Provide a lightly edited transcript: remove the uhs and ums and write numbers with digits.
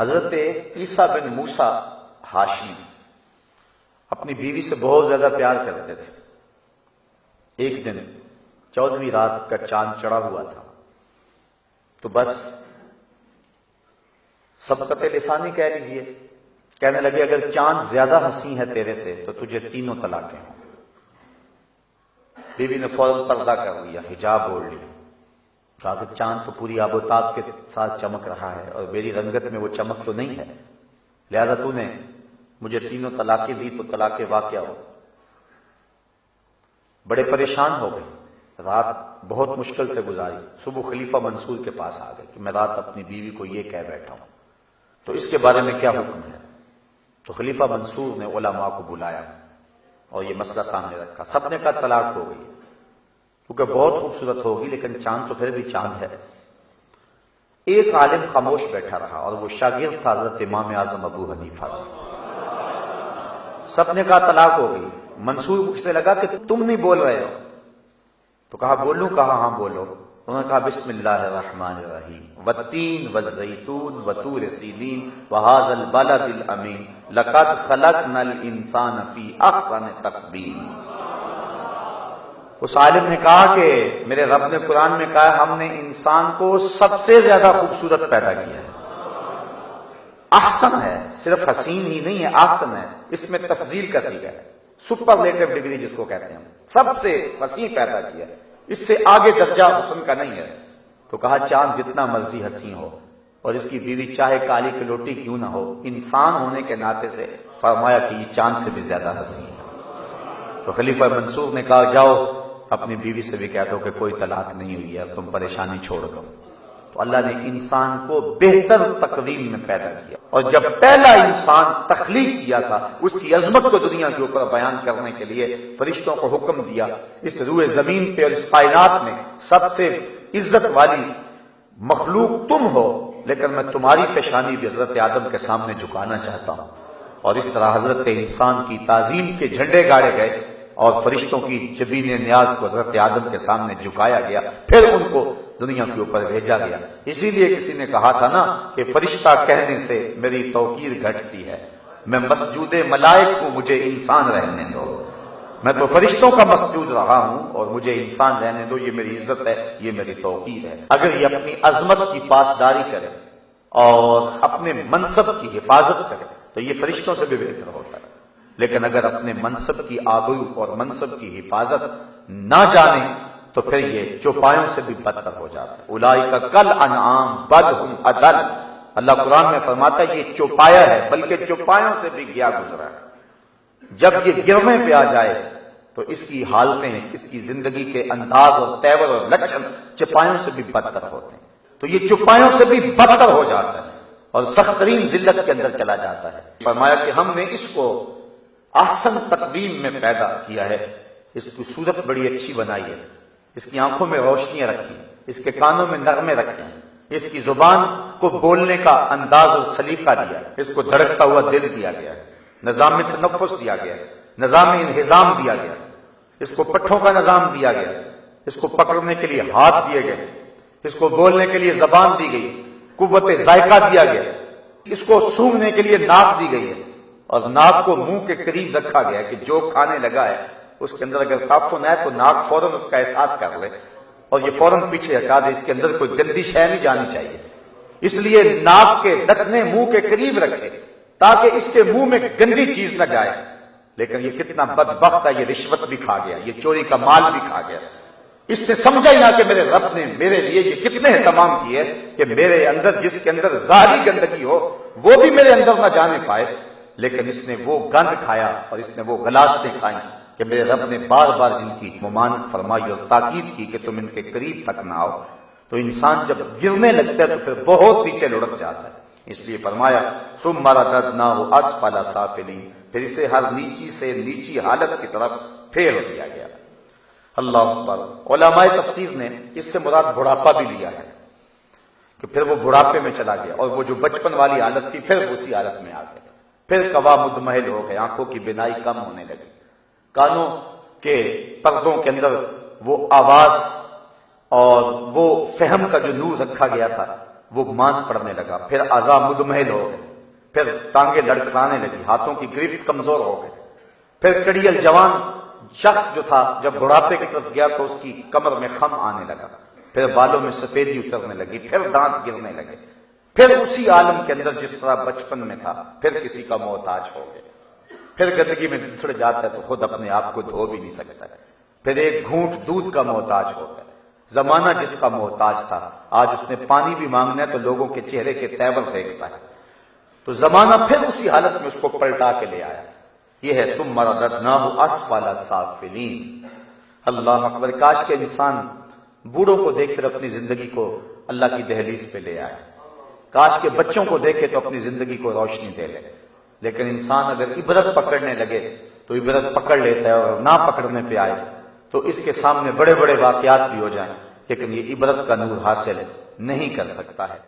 حضرت عیسیٰ بن موسیٰ ہاشمی اپنی بیوی سے بہت زیادہ پیار کرتے تھے۔ ایک دن 14ویں رات کا چاند چڑھا ہوا تھا تو بس سبقت لسانی کہہ لیجئے، کہنے لگے اگر چاند زیادہ حسین ہے تیرے سے تو تجھے تینوں طلاقیں ہوں۔ بیوی نے فوراً پردہ کر لیا، حجاب اوڑھ لیا، کہا کہ چاند تو پوری آب و تاب کے ساتھ چمک رہا ہے اور میری رنگت میں وہ چمک تو نہیں ہے، لہذا تو نے مجھے تینوں طلاقیں دی تو طلاق واقعہ ہو۔ بڑے پریشان ہو گئے، رات بہت مشکل سے گزاری، صبح خلیفہ منصور کے پاس آ گئے کہ میں رات اپنی بیوی کو یہ کہہ بیٹھا ہوں تو اس کے بارے میں کیا حکم ہے؟ تو خلیفہ منصور نے علماء کو بلایا اور یہ مسئلہ سامنے رکھا۔ سب نے کہا طلاق ہو گئی، کیونکہ بہت خوبصورت ہوگی لیکن چاند تو پھر بھی چاند ہے۔ ایک عالم خاموش بیٹھا رہا اور وہ شاگرد تھا حضرت امام اعظم ابو حنیفہ۔ سب نے کہا طلاق ہو گئی۔ منصور پوچھنے لگا کہ تم نہیں بول رہے ہو؟ تو کہا بولوں؟ کہا ہاں بولو۔ انہوں نے کہا بسم اللہ الرحمن الرحیم والتین والزیتون وطور سینین وہذا البلد الامین لقد خلقنا الانسان فی احسن تقویم۔ اس عالم نے کہا کہ میرے رب نے قرآن میں کہا ہم نے انسان کو سب سے زیادہ خوبصورت پیدا کیا ہے۔ احسن ہے، صرف حسین ہی نہیں ہے، احسن ہے، اس میں تفضیل کا صیغہ ہے، سپرلیٹو ڈگری جس کو کہتے ہیں، سب سے حسین پیدا کیا ہے، اس سے آگے درجہ حسن کا نہیں ہے۔ تو کہا چاند جتنا مرضی حسین ہو اور اس کی بیوی چاہے کالی کلوٹی کیوں نہ ہو، انسان ہونے کے ناطے سے فرمایا کہ یہ چاند سے بھی زیادہ حسین ہے۔ تو خلیفہ منصور نے کہا جاؤ اپنی بیوی سے بھی کہہ دو کہ کوئی طلاق نہیں ہوئی ہے، تم پریشانی چھوڑ دو۔ تو اللہ نے انسان کو بہتر تقویم میں پیدا کیا، اور جب پہلا انسان تخلیق کیا تھا اس کی عظمت کو دنیا کے اوپر بیان کرنے کے لیے فرشتوں کو حکم دیا اس روئے زمین پہ اور اس کائنات میں سب سے عزت والی مخلوق تم ہو، لیکن میں تمہاری پیشانی بھی حضرت آدم کے سامنے جھکانا چاہتا ہوں۔ اور اس طرح حضرت انسان کی تعظیم کے جھنڈے گاڑے گئے اور فرشتوں کی جبین نیاز کو حضرت آدم کے سامنے جھکایا گیا، پھر ان کو دنیا کے اوپر بھیجا گیا۔ اسی لیے کسی نے کہا تھا نا کہ فرشتہ کہنے سے میری توقیر گھٹتی ہے، میں مسجود ملائک ہوں مجھے انسان رہنے دو، میں تو فرشتوں کا مسجود رہا ہوں اور مجھے انسان رہنے دو، یہ میری عزت ہے، یہ میری توقیر ہے۔ اگر یہ اپنی عظمت کی پاسداری کرے اور اپنے منصب کی حفاظت کرے تو یہ فرشتوں سے بھی بہتر ہوتا ہے، لیکن اگر اپنے منصب کی آبرو اور منصب کی حفاظت نہ جانے تو پھر یہ چوپایوں سے بھی بدتر ہو جاتا ہے۔ اولئک کالانعام بل ہم اضل، اللہ قرآن میں فرماتا ہے یہ چوپایا ہے بلکہ چوپایوں سے بھی گیا گزرا ہے۔ جب یہ گرنے پہ آ جائے تو اس کی حالتیں، اس کی زندگی کے انداز اور تیور اور لچن چوپایوں سے بھی بدتر ہوتے ہیں، تو یہ چوپایوں سے بھی بدتر ہو جاتا ہے اور سخت ترین ذلت کے اندر چلا جاتا ہے۔ فرمایا کہ ہم نے اس کو احسن تقویم میں پیدا کیا ہے، اس کی صورت بڑی اچھی بنائی ہے، اس کی آنکھوں میں روشنیاں رکھی، اس کے کانوں میں نغمے رکھے، اس کی زبان کو بولنے کا انداز اور سلیقہ دیا، اس کو دھڑکتا ہوا دل دیا گیا، نظام تنفس دیا گیا، نظام انہضام دیا گیا، اس کو پٹھوں کا نظام دیا گیا، اس کو پکڑنے کے لیے ہاتھ دیے گئے، اس کو بولنے کے لیے زبان دی گئی، قوت ذائقہ دیا گیا، اس کو سونگھنے کے لیے ناک دی گئی ہے اور ناک کو منہ کے قریب رکھا گیا کہ جو کھانے لگا ہے اس کے اندر اگر تعفن ہے تو ناک فوراً اس کا احساس کر لے اور یہ فوراً پیچھے ہٹا دے، اس کے اندر کوئی گندی شے نہیں جانی چاہیے، اس لیے ناک کے دکنے منہ کے قریب رکھے تاکہ اس کے منہ میں گندی چیز نہ جائے۔ لیکن یہ کتنا بدبخت ہے، یہ رشوت بھی کھا گیا، یہ چوری کا مال بھی کھا گیا، اس نے سمجھا ہی نہ کہ میرے رب نے میرے لیے یہ کتنے اہتمام کیے کہ میرے اندر جس کے اندر ظاہری گندگی ہو وہ بھی میرے اندر نہ جانے پائے، لیکن اس نے وہ گند کھایا اور اس نے وہ غلاستیں کھائیں کہ میرے رب نے بار بار جن کی ممانعت فرمائی اور تاکید کی کہ تم ان کے قریب تک نہ آؤ۔ تو انسان جب گرنے لگتا ہے تو پھر بہت نیچے لڑک جاتا ہے، اس لیے فرمایا ثم رددناہ اسفل سافلین، پھر اسے ہر نیچی سے نیچی حالت کی طرف پھیر دیا گیا۔ اللہ اکبر۔ علماء تفسیر نے اس سے مراد بڑھاپا بھی لیا ہے کہ پھر وہ بڑھاپے میں چلا گیا اور وہ جو بچپن والی حالت تھی پھر اسی حالت میں آ گیا، پھر قوا مدمحل ہو گئے، آنکھوں کی بینائی کم ہونے لگی، کانوں کے پردوں کے اندر وہ آواز اور وہ فہم کا جو نور رکھا گیا تھا وہ مان پڑنے لگا، پھر اعضاء مدمحل ہو گئے، پھر ٹانگیں لڑکھڑانے لگی، ہاتھوں کی گرفت کمزور ہو گئے، پھر کڑیل جوان شخص جو تھا جب بڑھاپے کی طرف گیا تو اس کی کمر میں خم آنے لگا، پھر بالوں میں سفیدی اترنے لگی، پھر دانت گرنے لگے، پھر اسی عالم کے اندر جس طرح بچپن میں تھا پھر کسی کا محتاج ہو گیا، پھر گندگی میں بچھڑ جاتا ہے تو خود اپنے آپ کو دھو بھی نہیں سکتا ہے، پھر ایک گھونٹ دودھ کا محتاج ہو گیا۔ زمانہ جس کا محتاج تھا آج اس نے پانی بھی مانگنا ہے تو لوگوں کے چہرے کے تیور دیکھتا ہے، تو زمانہ پھر اسی حالت میں اس کو پلٹا کے لے آیا۔ یہ ہے ثم رددناہ اسفل سافلین۔ اللہ اکبر، کاش کہ انسان بوڑھوں کو دیکھ کر اپنی زندگی کو اللہ کی دہلیز پہ لے آئے، کاش کہ بچوں کو دیکھے تو اپنی زندگی کو روشنی دے لے، لیکن انسان اگر عبرت پکڑنے لگے تو عبرت پکڑ لیتا ہے، اور نہ پکڑنے پہ آئے تو اس کے سامنے بڑے بڑے واقعات بھی ہو جائیں لیکن یہ عبرت کا نور حاصل نہیں کر سکتا ہے۔